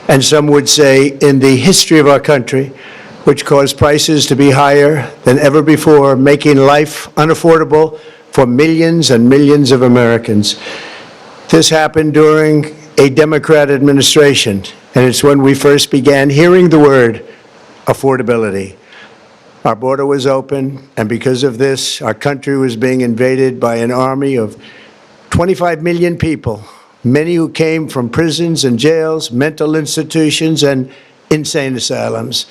and some would say in the history of our country, which caused prices to be higher than ever before, making life unaffordable for millions and millions of Americans. This happened during a Democrat administration, and it's when we first began hearing the word affordability. Our border was open, and because of this, our country was being invaded by an army of 25 million people, many who came from prisons and jails, mental institutions, and insane asylums.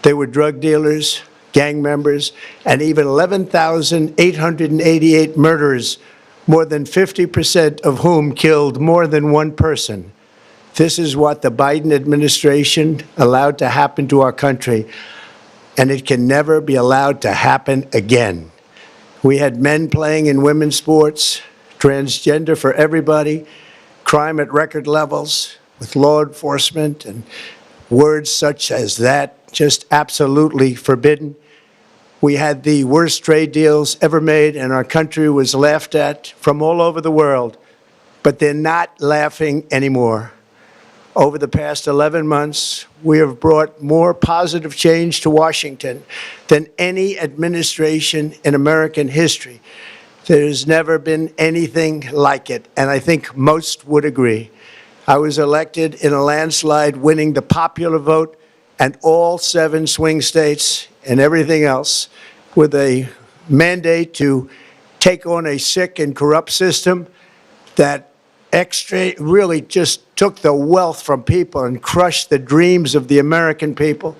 They were drug dealers, gang members, and even 11,888 murderers, more than 50% of whom killed more than one person. This is what the Biden administration allowed to happen to our country, and it can never be allowed to happen again. We had men playing in women's sports, transgender for everybody, crime at record levels with law enforcement, and words such as that just absolutely forbidden. We had the worst trade deals ever made, and our country was laughed at from all over the world, but they're not laughing anymore. Over the past 11 months, we have brought more positive change to Washington than any administration in American history. There's never been anything like it, and I think most would agree. I was elected in a landslide, winning the popular vote and all 7 swing states and everything else, with a mandate to take on a sick and corrupt system that really just took the wealth from people and crushed the dreams of the American people.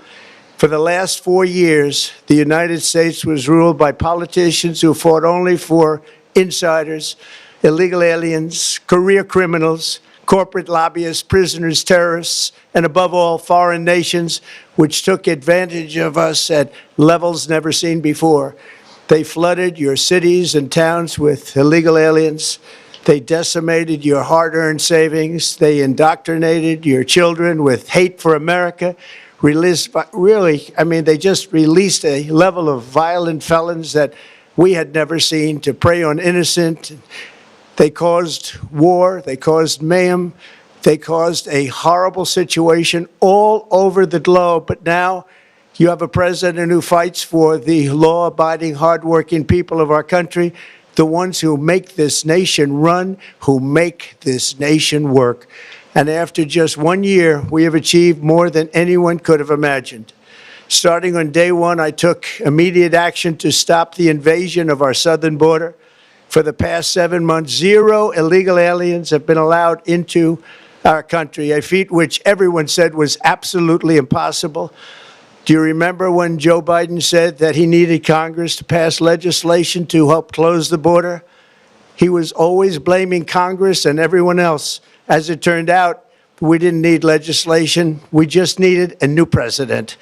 For the last 4 years, the United States was ruled by politicians who fought only for insiders, illegal aliens, career criminals, corporate lobbyists, prisoners, terrorists, and above all, foreign nations, which took advantage of us at levels never seen before. They flooded your cities and towns with illegal aliens. They decimated your hard-earned savings. They indoctrinated your children with hate for America. They just released a level of violent felons that we had never seen to prey on innocent. They caused war. They caused mayhem. They caused a horrible situation all over the globe. But now you have a president who fights for the law-abiding, hardworking people of our country, the ones who make this nation run, who make this nation work. And after just 1 year, we have achieved more than anyone could have imagined. Starting on day one, I took immediate action to stop the invasion of our southern border. For the past 7 months, 0 illegal aliens have been allowed into our country, a feat which everyone said was absolutely impossible. Do you remember when Joe Biden said that he needed Congress to pass legislation to help close the border? He was always blaming Congress and everyone else. As it turned out, we didn't need legislation. We just needed a new president.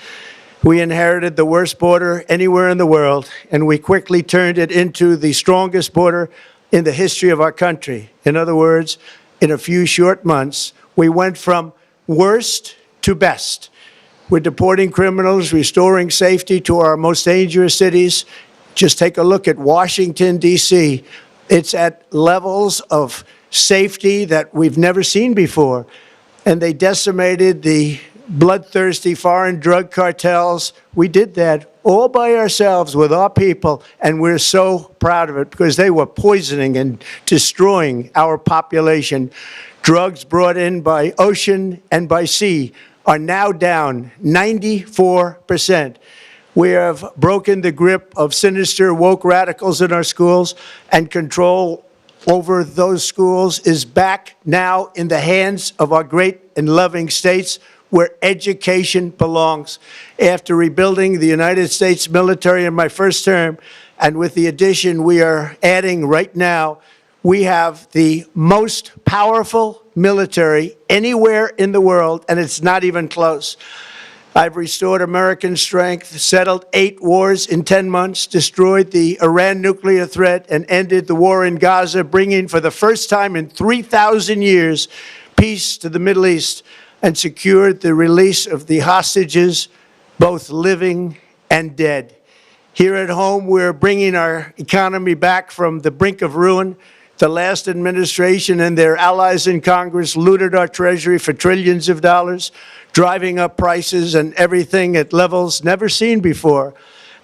We inherited the worst border anywhere in the world, and we quickly turned it into the strongest border in the history of our country. In other words, in a few short months, we went from worst to best. We're deporting criminals, restoring safety to our most dangerous cities. Just take a look at Washington, D.C. It's at levels of safety that we've never seen before. And they decimated the bloodthirsty foreign drug cartels. We did that all by ourselves with our people, and we're so proud of it because they were poisoning and destroying our population. Drugs brought in by ocean and by sea are now down 94%. We have broken the grip of sinister woke radicals in our schools, and control over those schools is back now in the hands of our great and loving states where education belongs. After rebuilding the United States military in my first term, and with the addition we are adding right now, we have the most powerful military anywhere in the world, and it's not even close. I've restored American strength, settled 8 wars in 10 months, destroyed the Iran nuclear threat, and ended the war in Gaza, bringing for the first time in 3,000 years peace to the Middle East, and secured the release of the hostages, both living and dead. Here at home, we're bringing our economy back from the brink of ruin. The last administration and their allies in Congress looted our Treasury for trillions of dollars, driving up prices and everything at levels never seen before.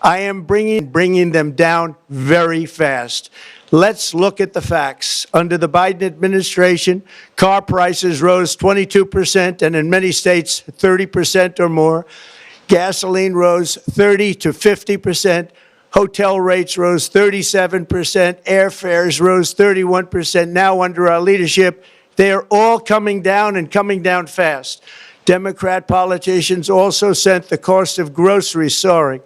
I am bringing them down very fast. Let's look at the facts. Under the Biden administration, car prices rose 22%, and in many states, 30% or more. Gasoline rose 30 to 50%. Hotel rates rose 37%. Airfares rose 31%. Now, under our leadership, they are all coming down and coming down fast. Democrat politicians also sent the cost of groceries soaring,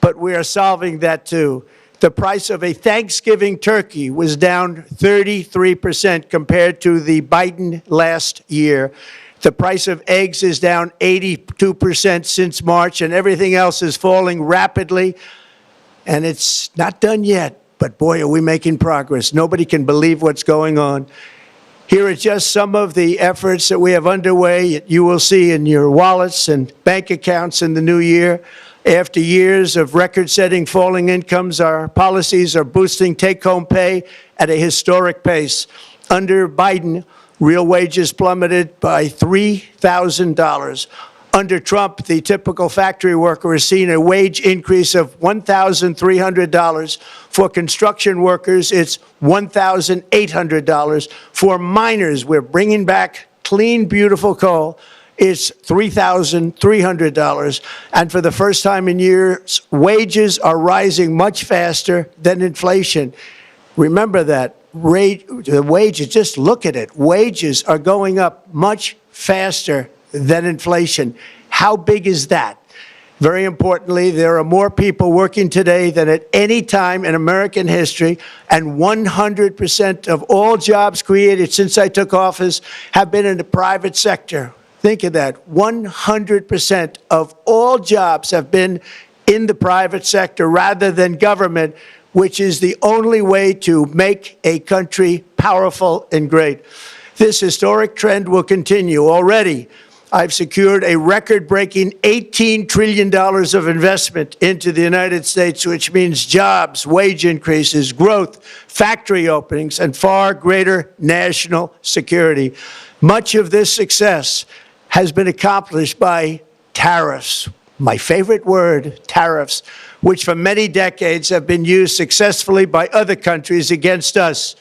but we are solving that too. The price of a Thanksgiving turkey was down 33% compared to the Biden last year. The price of eggs is down 82% since March, and everything else is falling rapidly. And it's not done yet, but boy, are we making progress. Nobody can believe what's going on. Here are just some of the efforts that we have underway. You will see in your wallets and bank accounts in the new year. After years of record-setting falling incomes, our policies are boosting take-home pay at a historic pace. Under Biden, real wages plummeted by $3,000. Under Trump, the typical factory worker has seen a wage increase of $1,300. For construction workers, it's $1,800. For miners, we're bringing back clean, beautiful coal. It's $3,300. And for the first time in years, wages are rising much faster than inflation. Remember that. The wages, just look at it. Wages are going up much faster than inflation. How big is that? Very importantly, there are more people working today than at any time in American history, and 100% of all jobs created since I took office have been in the private sector. Think of that. 100% of all jobs have been in the private sector rather than government, which is the only way to make a country powerful and great. This historic trend will continue. Already, I've secured a record-breaking $18 trillion of investment into the United States, which means jobs, wage increases, growth, factory openings, and far greater national security. Much of this success has been accomplished by tariffs. My favorite word, tariffs, which for many decades have been used successfully by other countries against us,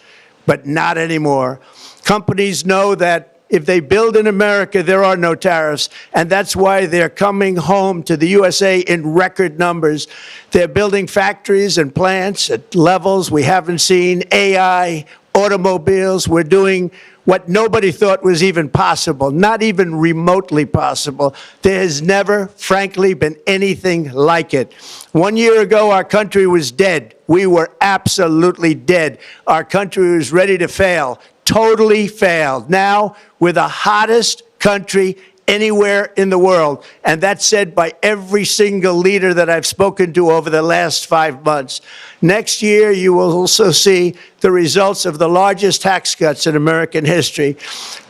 but not anymore. Companies know that if they build in America, there are no tariffs, and that's why they're coming home to the USA in record numbers. They're building factories and plants at levels we haven't seen, AI, automobiles. We're doing what nobody thought was even possible, not even remotely possible. There has never, frankly, been anything like it. 1 year ago, our country was dead. We were absolutely dead. Our country was ready to fail, totally failed. Now, we're the hottest country anywhere in the world, and that's said by every single leader that I've spoken to over the last 5 months. Next year, you will also see the results of the largest tax cuts in American history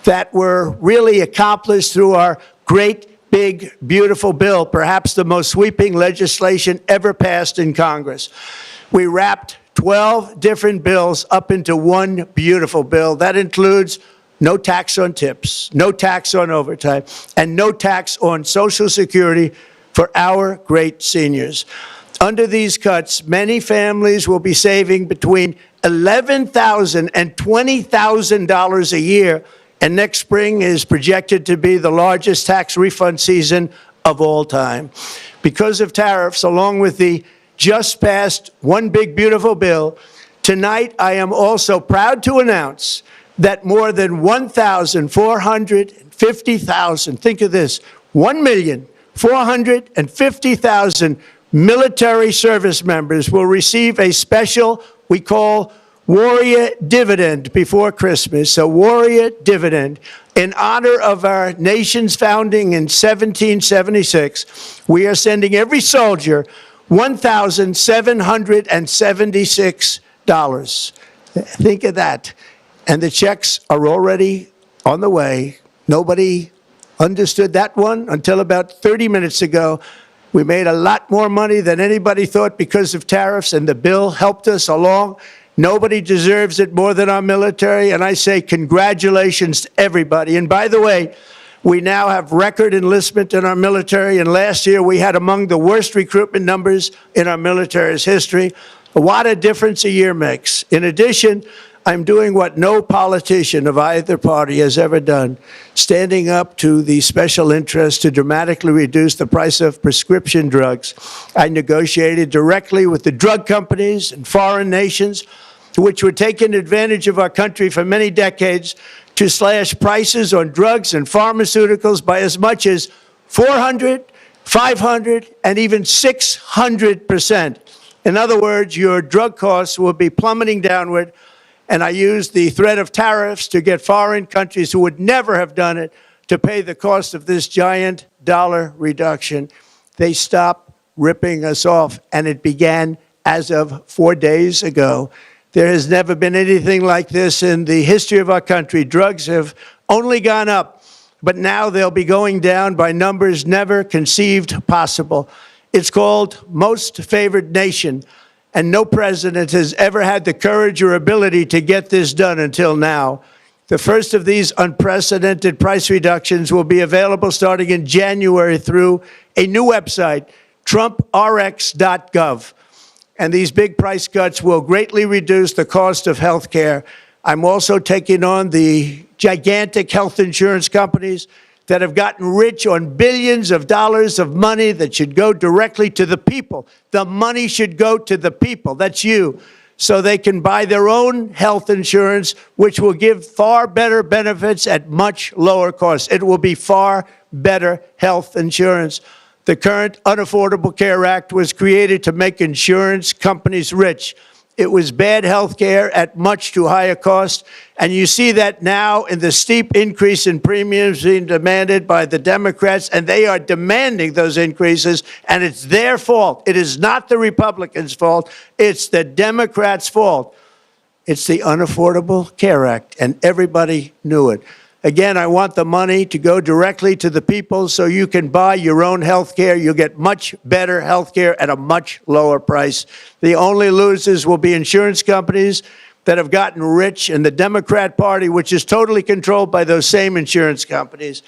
that were really accomplished through our great, big, beautiful bill, perhaps the most sweeping legislation ever passed in Congress. We wrapped 12 different bills up into one beautiful bill. That includes no tax on tips, no tax on overtime, and no tax on Social Security for our great seniors. Under these cuts, many families will be saving between $11,000 and $20,000 a year, and next spring is projected to be the largest tax refund season of all time. Because of tariffs, along with the just passed One Big Beautiful Bill, tonight I am also proud to announce that more than 1,450,000, think of this, 1,450,000 military service members will receive a special, we call Warrior Dividend before Christmas, a Warrior Dividend. In honor of our nation's founding in 1776, we are sending every soldier $1,776. Think of that. And the checks are already on the way. Nobody understood that one until about 30 minutes ago. We made a lot more money than anybody thought because of tariffs, and the bill helped us along. Nobody deserves it more than our military, and I say congratulations to everybody. And by the way, we now have record enlistment in our military, and last year we had among the worst recruitment numbers in our military's history. What a difference a year makes. In addition, I'm doing what no politician of either party has ever done, standing up to the special interests to dramatically reduce the price of prescription drugs. I negotiated directly with the drug companies and foreign nations, which were taking advantage of our country for many decades, to slash prices on drugs and pharmaceuticals by as much as 400, 500, and even 600%. In other words, your drug costs will be plummeting downward. And I used the threat of tariffs to get foreign countries who would never have done it to pay the cost of this giant dollar reduction. They stopped ripping us off, and it began as of 4 days ago. There has never been anything like this in the history of our country. Drugs have only gone up, but now they'll be going down by numbers never conceived possible. It's called Most Favored Nation. And no president has ever had the courage or ability to get this done until now. The first of these unprecedented price reductions will be available starting in January through a new website, TrumpRx.gov. And these big price cuts will greatly reduce the cost of health care. I'm also taking on the gigantic health insurance companies that have gotten rich on billions of dollars of money that should go directly to the people. The money should go to the people, that's you, so they can buy their own health insurance, which will give far better benefits at much lower costs. It will be far better health insurance. The current Unaffordable Care Act was created to make insurance companies rich. It was bad health care at much too high a cost, and you see that now in the steep increase in premiums being demanded by the Democrats, and they are demanding those increases, and it's their fault. It is not the Republicans' fault. It's the Democrats' fault. It's the Unaffordable Care Act, and everybody knew it. Again, I want the money to go directly to the people so you can buy your own health care. You'll get much better health care at a much lower price. The only losers will be insurance companies that have gotten rich, and the Democrat Party, which is totally controlled by those same insurance companies.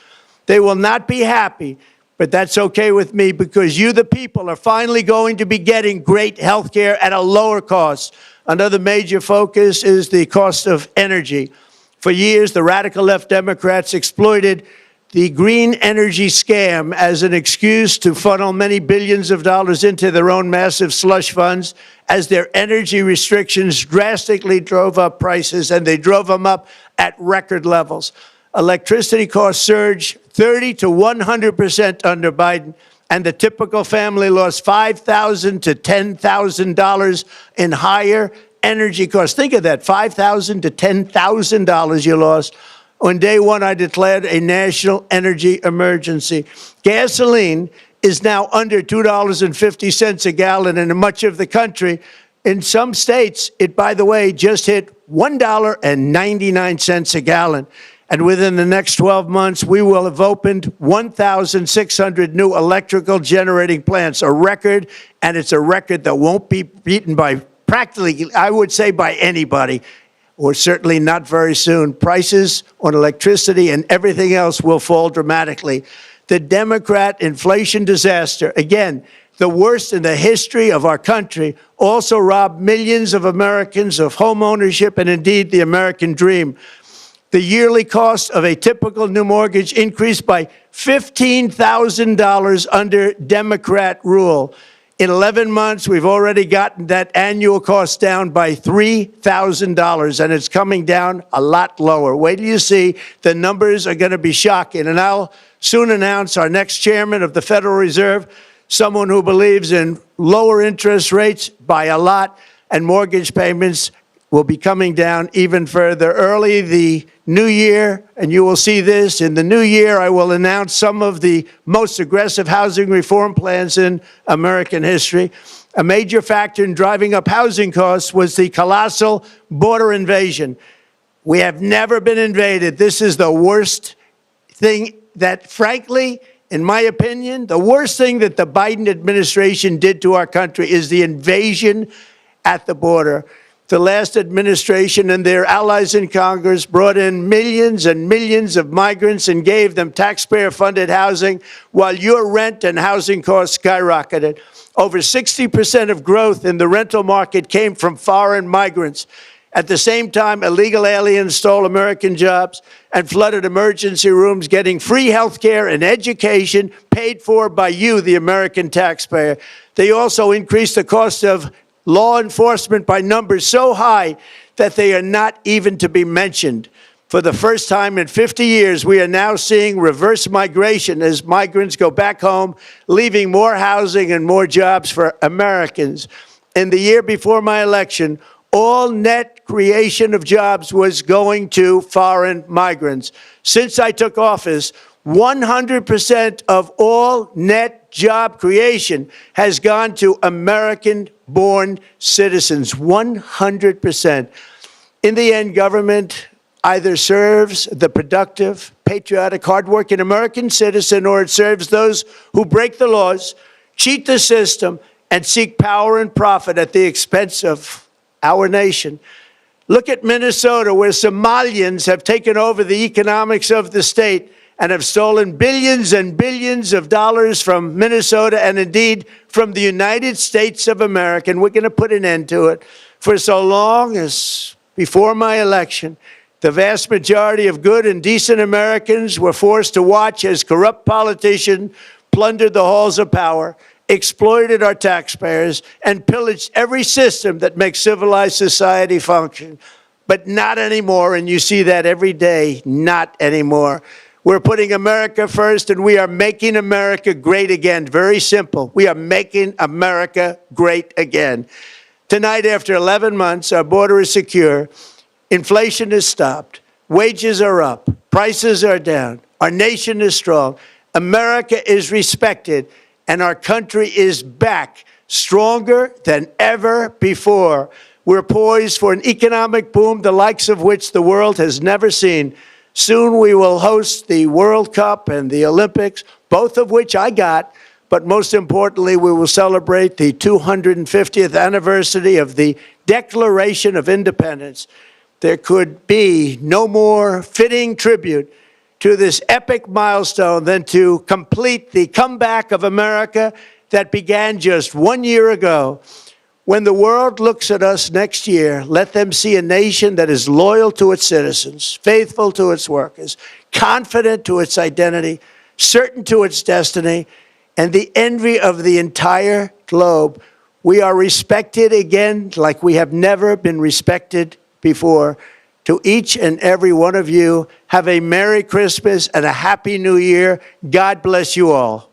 They will not be happy, but that's okay with me, because you, the people, are finally going to be getting great health care at a lower cost. Another major focus is the cost of energy. For years, the radical left Democrats exploited the green energy scam as an excuse to funnel many billions of dollars into their own massive slush funds, as their energy restrictions drastically drove up prices, and they drove them up at record levels. Electricity costs surged 30 to 100% under Biden, and the typical family lost $5,000 to $10,000 in higher energy costs. Think of that, $5,000 to $10,000 you lost. On day one, I declared a national energy emergency. Gasoline is now under $2.50 a gallon in much of the country. In some states, it, by the way, just hit $1.99 a gallon. And within the next 12 months, we will have opened 1,600 new electrical generating plants, a record, and it's a record that won't be beaten by practically, I would say, by anybody, or certainly not very soon. Prices on electricity and everything else will fall dramatically. The Democrat inflation disaster, again, the worst in the history of our country, also robbed millions of Americans of home ownership and indeed the American dream. The yearly cost of a typical new mortgage increased by $15,000 under Democrat rule. In 11 months, we've already gotten that annual cost down by $3,000, and it's coming down a lot lower. Wait till you see. The numbers are going to be shocking. And I'll soon announce our next chairman of the Federal Reserve, someone who believes in lower interest rates by a lot, and mortgage payments will be coming down even further. Early the new year, and you will see this, in the new year, I will announce some of the most aggressive housing reform plans in American history. A major factor in driving up housing costs was the colossal border invasion. We have never been invaded. This is the worst thing that, frankly, in my opinion, the worst thing that the Biden administration did to our country is the invasion at the border. The last administration and their allies in Congress brought in millions and millions of migrants and gave them taxpayer-funded housing while your rent and housing costs skyrocketed. Over 60% of growth in the rental market came from foreign migrants. At the same time, illegal aliens stole American jobs and flooded emergency rooms, getting free health care and education paid for by you, the American taxpayer. They also increased the cost of law enforcement by numbers so high that they are not even to be mentioned. For the first time in 50 years, we are now seeing reverse migration as migrants go back home, leaving more housing and more jobs for Americans. In the year before my election, all net creation of jobs was going to foreign migrants. Since I took office, 100% of all net job creation has gone to American-born citizens, 100%. In the end, government either serves the productive, patriotic, hardworking American citizen, or it serves those who break the laws, cheat the system, and seek power and profit at the expense of our nation. Look at Minnesota, where Somalians have taken over the economics of the state and have stolen billions and billions of dollars from Minnesota and indeed from the United States of America. And we're going to put an end to it. For so long as before my election, the vast majority of good and decent Americans were forced to watch as corrupt politicians plundered the halls of power, exploited our taxpayers, and pillaged every system that makes civilized society function. But not anymore, and you see that every day, not anymore. We're putting America first, and we are making America great again. Very simple. We are making America great again. Tonight, after 11 months, our border is secure. Inflation is stopped. Wages are up. Prices are down. Our nation is strong. America is respected, and our country is back, stronger than ever before. We're poised for an economic boom, the likes of which the world has never seen. Soon we will host the World Cup and the Olympics, both of which I got. But most importantly, we will celebrate the 250th anniversary of the Declaration of Independence. There could be no more fitting tribute to this epic milestone than to complete the comeback of America that began just 1 year ago. When the world looks at us next year, let them see a nation that is loyal to its citizens, faithful to its workers, confident to its identity, certain to its destiny, and the envy of the entire globe. We are respected again like we have never been respected before. To each and every one of you, have a Merry Christmas and a Happy New Year. God bless you all.